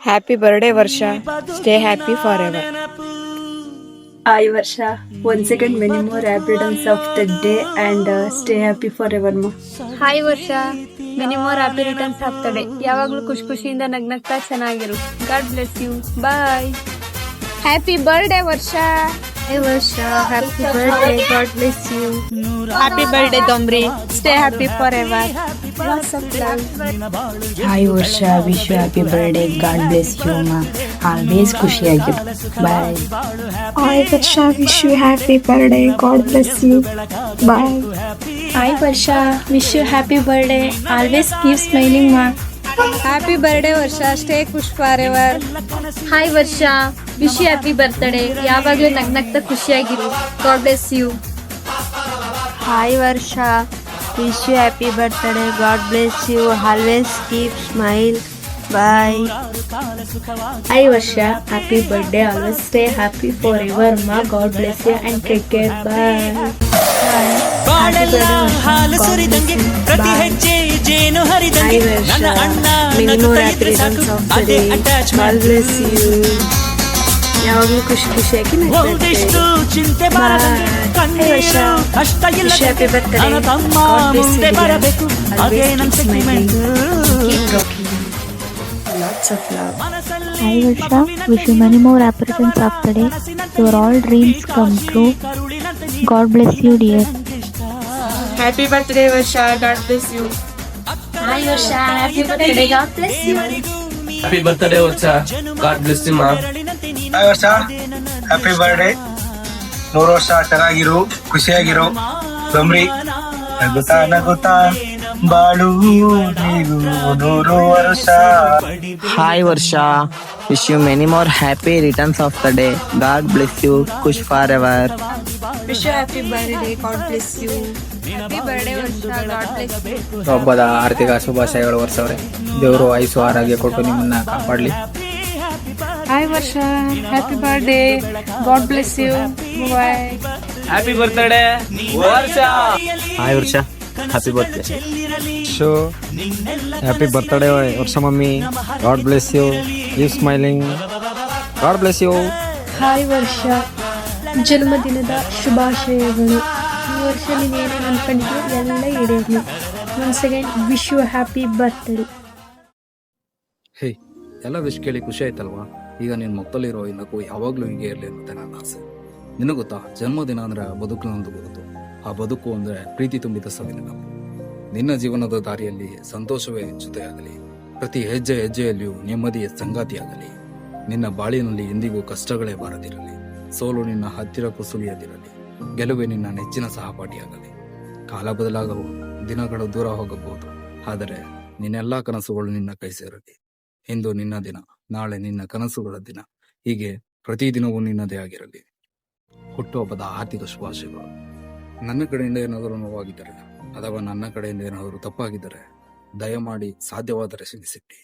Happy birthday, Varsha. Stay happy forever. Hi Varsha, once again many more happy returns of the day and stay happy forever ma. Hi Varsha, many more happy returns of the day. ಯಾವಾಗಲೂ ಖುಷಿಯಿಂದ ನಗ್ನಗ್ತಾ ಚೆನ್ನಾಗಿರು. God bless you. Bye. Happy birthday Varsha. Hey Varsha, happy birthday, God bless you. Happy birthday ದೊಂಬ್ರಿ. Stay happy forever. Lots of love. Hi Varsha, wish you happy birthday. God bless you, ma. Always ಖುಷಿಯಾಗಿರು. Bye. Hi Varsha, wish you happy birthday, God bless you. Bye. Hi Varsha, wish you happy birthday. Always keep smiling ಮಾ. Happy birthday Varsha, stay ಖುಷ್ forever. Hi Varsha, wish you happy birthday. ಯಾವಾಗಲೂ ನಗ್ನಗ್ತಾ ಖುಷಿಯಾಗಿರು. God bless you. Hi Varsha, wish you happy birthday. God bless you. Always keep smile. Bye. Hi Varsha, happy birthday, always stay happy forever ma. God bless you and take care. Bye. ಹಾಲು ಸುರಿದಂಗೆ ಪ್ರತಿ ಹೆಜ್ಜೆ ಜೇನು ಹರಿದಂಗೆ ನನ್ನ ಅಣ್ಣ ನಗುತ್ತಲಿದ್ರೆ ಸಾಕು ಅದೇ attachment. ಯಾವಾಗಲೂ ಖುಷಿಯಾಗಿ ಒಂದಿಷ್ಟು ಚಿಂತೆ ಬಾರದಂಗೆ ಕಣ್ಣೀರು ಕಷ್ಟ ಇಲ್ಲದಂಗೆ ನನ್ನ ತಮ್ಮ ಮುಂದೆ ಬರಬೇಕು ಅದೇ ನನ್ನ sentiment. Lots of love. Hi Varsha, wish you many more happy returns of the day. Your all dreams come true. God bless you, dear. Happy birthday, Varsha. God bless you. Hi Varsha, happy birthday. God bless you. Happy birthday, Varsha. God bless you, ma. Hi Varsha, happy birthday. 100 ವರ್ಷ ಚೆನ್ನಾಗಿರು, ಖುಷಿಯಾಗಿರು. ಗಮ್ರಿ ನಗುತ್ತಾ ನಗುತ್ತಾ ಬಾಳು ನೀನು 100 ವರ್ಷ. Hi Varsha, wish you many more happy returns of the day. God bless you. Kush forever. Wish you happy birthday. God bless you. Happy birthday Varsha. God bless you. ಹಬ್ಬದ ಆರ್ಥಿಕ ಶುಭಾಶಯಗಳು ವರ್ಷವ್ರೆ. ದೇವರು ಆಯುಷು ಆರೋಗ್ಯ ಕೊಟ್ಟು ನಿಮ್ಮನ್ನ ಕಾಪಾಡಲಿ. Hi Varsha, happy birthday. God bless you. Bye. Happy birthday, Varsha. Hi Varsha, happy birthday. So happy birthday Varsha mummy. God bless you. Keep smiling. God bless you. Hi Varsha, ಜನ್ಮದಿನದ ಶುಭಾಶಯಗಳು. ಈ ವರ್ಷ ನೀನೇನೇನು ಅನ್ಕೊಂಡಿದ್ಯೋ ಎಲ್ಲ ಈಡೇರಲಿ. Once again wish you happy birthday. Hey, ಎಲ್ಲ wish ಕೇಳಿ ಖುಷಿ ಆಯ್ತಲ್ವಾ? ಈಗ ನಿನ್ನ ಮಕ್ಕಳಿರೋ ಈ ನಗು ಯಾವಾಗಲೂ ಹೀಗೆ ಇರಲಿ ಅನ್ನೋದೇ ನನ್ನ ಆಸೆ. ನಿನಗೆ ಗೊತ್ತಾ, ಜನ್ಮದಿನ ಅಂದರೆ ಬದುಕಿನೊಂದು ಬದುಕು. ಆ ಬದುಕು ಅಂದರೆ ಪ್ರೀತಿ ತುಂಬಿದ ಸವಿನ. ನಿನ್ನ ಜೀವನದ ದಾರಿಯಲ್ಲಿ ಸಂತೋಷವೇ ಜೊತೆಯಾಗಲಿ. ಪ್ರತಿ ಹೆಜ್ಜೆ ಹೆಜ್ಜೆಯಲ್ಲಿಯೂ ನೆಮ್ಮದಿಯ ಸಂಗಾತಿಯಾಗಲಿ. ನಿನ್ನ ಬಾಳಿನಲ್ಲಿ ಎಂದಿಗೂ ಕಷ್ಟಗಳೇ ಬಾರದಿರಲಿ. ಸೋಲು ನಿನ್ನ ಹತ್ತಿರ ಕುಸುಲಿಯದಿರಲಿ. ಗೆಲುವೆ ನಿನ್ನ ನೆಚ್ಚಿನ ಸಹಪಾಠಿಯಾಗಲಿ. ಕಾಲ ಬದಲಾಗಬಹುದು, ದಿನಗಳು ದೂರ ಹೋಗಬಹುದು, ಆದರೆ ನಿನ್ನೆಲ್ಲ ಕನಸುಗಳು ನಿನ್ನ ಕೈ ಸೇರಲಿ. ಇಂದು ನಿನ್ನ ದಿನ, ನಾಳೆ ನಿನ್ನ ಕನಸುಗಳ ದಿನ. ಹೀಗೆ ಪ್ರತಿದಿನವೂ ನಿನ್ನದೇ ಆಗಿರಲಿ. ಹುಟ್ಟುಹಬ್ಬದ ಆರ್ಥಿಕ ಶುಭಾಶಯಗಳು. ನನ್ನ ಕಡೆಯಿಂದ ಏನಾದರೂ ನೋವಾಗಿದ್ದರೆ ಅಥವಾ ನನ್ನ ಕಡೆಯಿಂದ ಏನಾದರೂ ತಪ್ಪಾಗಿದ್ದರೆ ದಯಮಾಡಿ ಸಾಧ್ಯವಾದರೆ ಕ್ಷಮಿಸಿಬಿಡಿ.